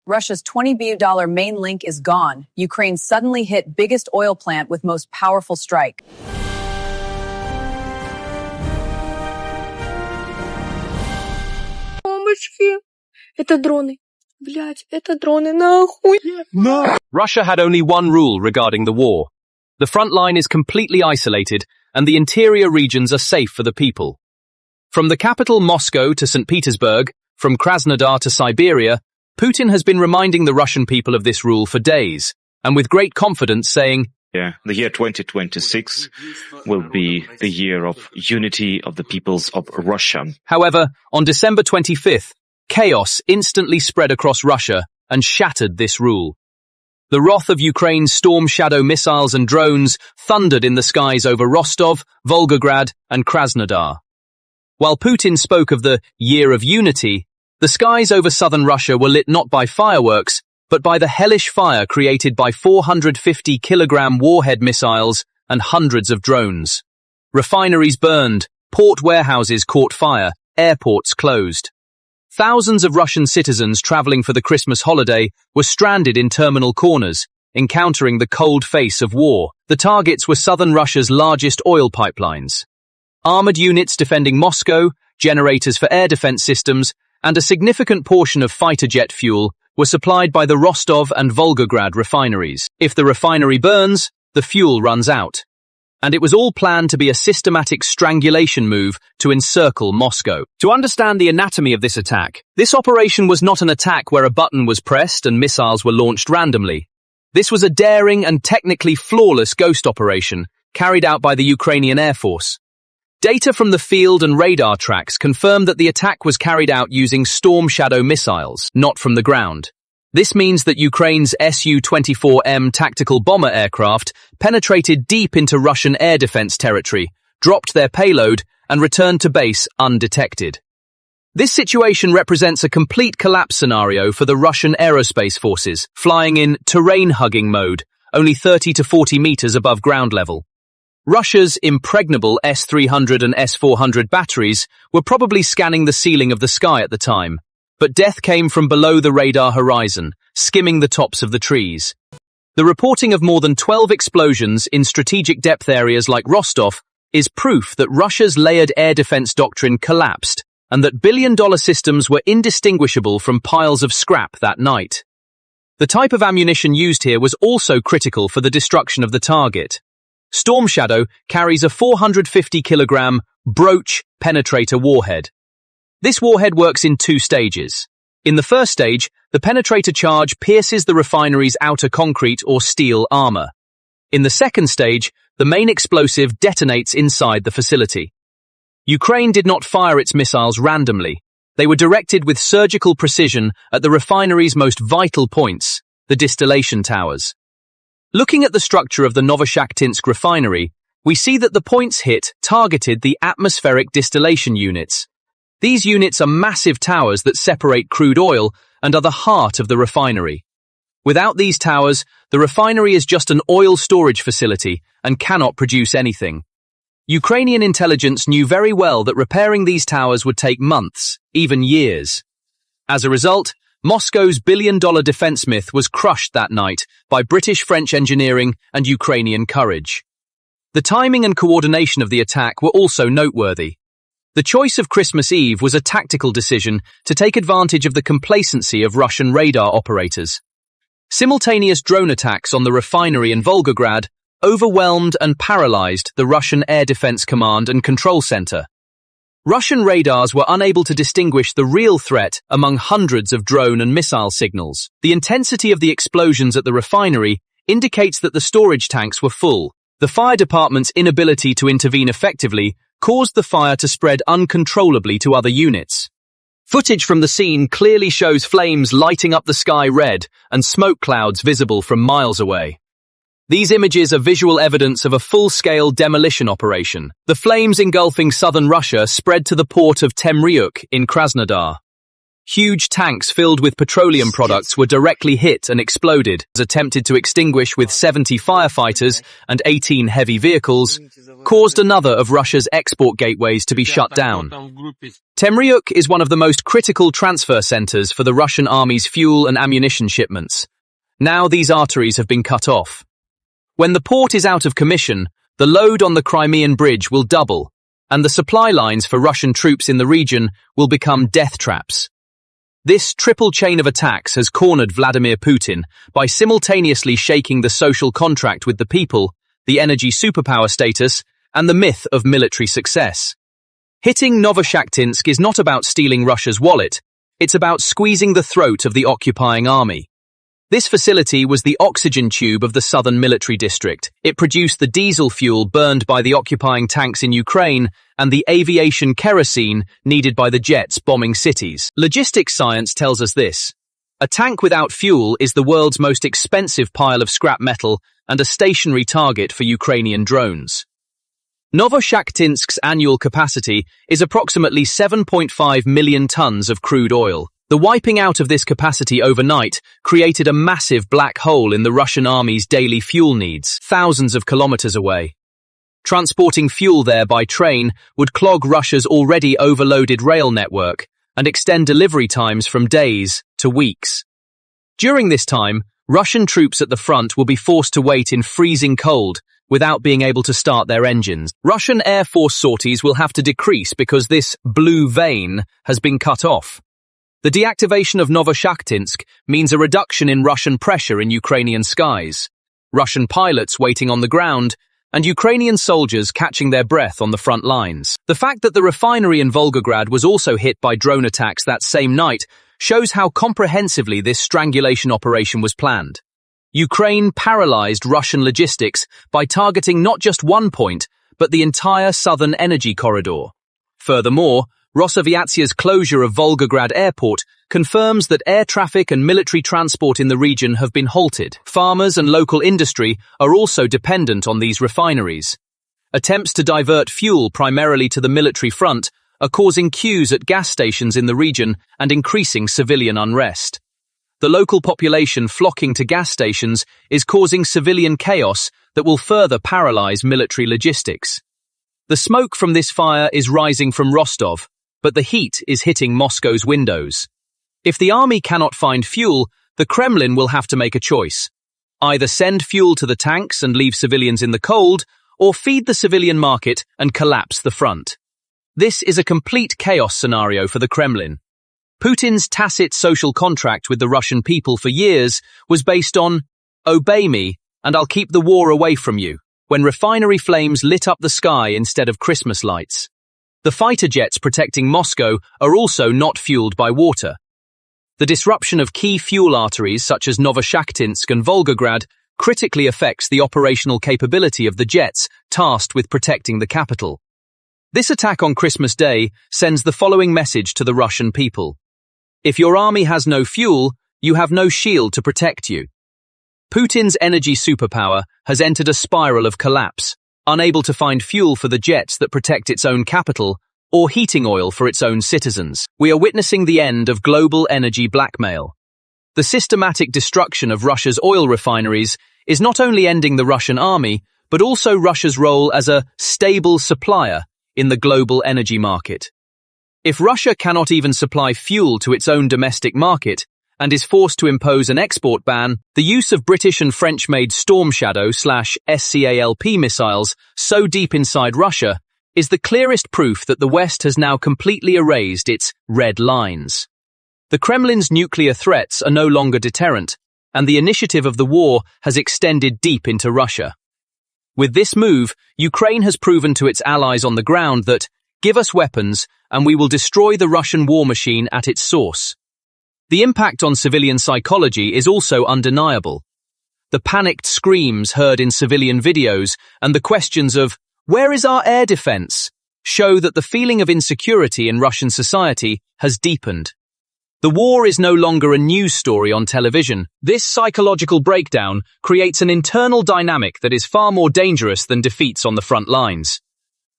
Russia's $20 billion main link is gone. Ukraine suddenly hit biggest oil plant with most powerful strike. Мамочки, это дроны. Блядь, это дроны, нахуй. Russia had only one rule regarding the war. The front line is completely isolated, and the interior regions are safe for the people. From the capital Moscow to St. Petersburg, from Krasnodar to Siberia, Putin has been reminding the Russian people of this rule for days, and with great confidence saying, the year 2026 will be the year of unity of the peoples of Russia. However, on December 25th, chaos instantly spread across Russia and shattered this rule. The wrath of Ukraine's Storm Shadow missiles and drones thundered in the skies over Rostov, Volgograd, and Krasnodar. While Putin spoke of the Year of Unity, the skies over southern Russia were lit not by fireworks, but by the hellish fire created by 450-kilogram warhead missiles and hundreds of drones. Refineries burned, port warehouses caught fire, airports closed. Thousands of Russian citizens traveling for the Christmas holiday were stranded in terminal corners, encountering the cold face of war. The targets were southern Russia's largest oil pipelines. Armored units defending Moscow, generators for air defense systems, and a significant portion of fighter jet fuel were supplied by the Rostov and Volgograd refineries. If the refinery burns, the fuel runs out. And it was all planned to be a systematic strangulation move to encircle Moscow. To understand the anatomy of this attack, this operation was not an attack where a button was pressed and missiles were launched randomly. This was a daring and technically flawless ghost operation carried out by the Ukrainian Air Force. Data from the field and radar tracks confirmed that the attack was carried out using Storm Shadow missiles, not from the ground. This means that Ukraine's Su-24M tactical bomber aircraft penetrated deep into Russian air defense territory, dropped their payload, and returned to base undetected. This situation represents a complete collapse scenario for the Russian aerospace forces, flying in terrain-hugging mode, only 30 to 40 meters above ground level. Russia's impregnable S-300 and S-400 batteries were probably scanning the ceiling of the sky at the time, but death came from below the radar horizon, skimming the tops of the trees. The reporting of more than 12 explosions in strategic depth areas like Rostov is proof that Russia's layered air defense doctrine collapsed and that billion-dollar systems were indistinguishable from piles of scrap that night. The type of ammunition used here was also critical for the destruction of the target. Storm Shadow carries a 450-kilogram Broach penetrator warhead. This warhead works in two stages. In the first stage, the penetrator charge pierces the refinery's outer concrete or steel armor. In the second stage, the main explosive detonates inside the facility. Ukraine did not fire its missiles randomly. They were directed with surgical precision at the refinery's most vital points, the distillation towers. Looking at the structure of the Novoshakhtinsk refinery, we see that the points hit targeted the atmospheric distillation units. These units are massive towers that separate crude oil and are the heart of the refinery. Without these towers, the refinery is just an oil storage facility and cannot produce anything. Ukrainian intelligence knew very well that repairing these towers would take months, even years. As a result, Moscow's billion-dollar defense myth was crushed that night by British-French engineering and Ukrainian courage. The timing and coordination of the attack were also noteworthy. The choice of Christmas Eve was a tactical decision to take advantage of the complacency of Russian radar operators. Simultaneous drone attacks on the refinery in Volgograd overwhelmed and paralyzed the Russian Air Defense Command and Control Center. Russian radars were unable to distinguish the real threat among hundreds of drone and missile signals. The intensity of the explosions at the refinery indicates that the storage tanks were full. The fire department's inability to intervene effectively caused the fire to spread uncontrollably to other units. Footage from the scene clearly shows flames lighting up the sky red and smoke clouds visible from miles away. These images are visual evidence of a full-scale demolition operation. The flames engulfing southern Russia spread to the port of Temryuk in Krasnodar. Huge tanks filled with petroleum products were directly hit and exploded, attempted to extinguish with 70 firefighters and 18 heavy vehicles, caused another of Russia's export gateways to be shut down. Temryuk is one of the most critical transfer centers for the Russian army's fuel and ammunition shipments. Now these arteries have been cut off. When the port is out of commission, the load on the Crimean bridge will double, and the supply lines for Russian troops in the region will become death traps. This triple chain of attacks has cornered Vladimir Putin by simultaneously shaking the social contract with the people, the energy superpower status, and the myth of military success. Hitting Novoshakhtinsk is not about stealing Russia's wallet, it's about squeezing the throat of the occupying army. This facility was the oxygen tube of the southern military district. It produced the diesel fuel burned by the occupying tanks in Ukraine and the aviation kerosene needed by the jets bombing cities. Logistics science tells us this. A tank without fuel is the world's most expensive pile of scrap metal and a stationary target for Ukrainian drones. Novoshakhtinsk's annual capacity is approximately 7.5 million tons of crude oil. The wiping out of this capacity overnight created a massive black hole in the Russian army's daily fuel needs, thousands of kilometers away. Transporting fuel there by train would clog Russia's already overloaded rail network and extend delivery times from days to weeks. During this time, Russian troops at the front will be forced to wait in freezing cold without being able to start their engines. Russian Air Force sorties will have to decrease because this blue vein has been cut off. The deactivation of Novoshakhtinsk means a reduction in Russian pressure in Ukrainian skies, Russian pilots waiting on the ground, and Ukrainian soldiers catching their breath on the front lines. The fact that the refinery in Volgograd was also hit by drone attacks that same night shows how comprehensively this strangulation operation was planned. Ukraine paralyzed Russian logistics by targeting not just one point, but the entire southern energy corridor. Furthermore, Rosaviatsia's closure of Volgograd airport confirms that air traffic and military transport in the region have been halted. Farmers and local industry are also dependent on these refineries. Attempts to divert fuel primarily to the military front are causing queues at gas stations in the region and increasing civilian unrest. The local population flocking to gas stations is causing civilian chaos that will further paralyze military logistics. The smoke from this fire is rising from Rostov, but the heat is hitting Moscow's windows. If the army cannot find fuel, the Kremlin will have to make a choice. Either send fuel to the tanks and leave civilians in the cold, or feed the civilian market and collapse the front. This is a complete chaos scenario for the Kremlin. Putin's tacit social contract with the Russian people for years was based on, "Obey me, and I'll keep the war away from you," when refinery flames lit up the sky instead of Christmas lights. The fighter jets protecting Moscow are also not fueled by water. The disruption of key fuel arteries such as Novoshakhtinsk and Volgograd critically affects the operational capability of the jets tasked with protecting the capital. This attack on Christmas Day sends the following message to the Russian people. If your army has no fuel, you have no shield to protect you. Putin's energy superpower has entered a spiral of collapse, unable to find fuel for the jets that protect its own capital, or heating oil for its own citizens. We are witnessing the end of global energy blackmail. The systematic destruction of Russia's oil refineries is not only ending the Russian army, but also Russia's role as a stable supplier in the global energy market. If Russia cannot even supply fuel to its own domestic market, and is forced to impose an export ban, the use of British and French-made Storm Shadow/SCALP missiles so deep inside Russia is the clearest proof that the West has now completely erased its red lines. The Kremlin's nuclear threats are no longer deterrent, and the initiative of the war has extended deep into Russia. With this move, Ukraine has proven to its allies on the ground that, give us weapons, and we will destroy the Russian war machine at its source. The impact on civilian psychology is also undeniable. The panicked screams heard in civilian videos and the questions of, "Where is our air defense?" show that the feeling of insecurity in Russian society has deepened. The war is no longer a news story on television. This psychological breakdown creates an internal dynamic that is far more dangerous than defeats on the front lines.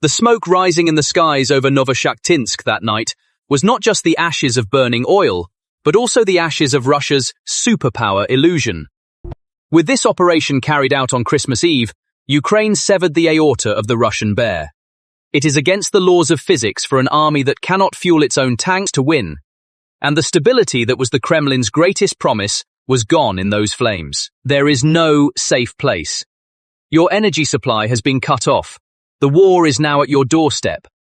The smoke rising in the skies over Novoshakhtinsk that night was not just the ashes of burning oil, but also the ashes of Russia's superpower illusion. With this operation carried out on Christmas Eve, Ukraine severed the aorta of the Russian bear. It is against the laws of physics for an army that cannot fuel its own tanks to win. And the stability that was the Kremlin's greatest promise was gone in those flames. There is no safe place. Your energy supply has been cut off. The war is now at your doorstep.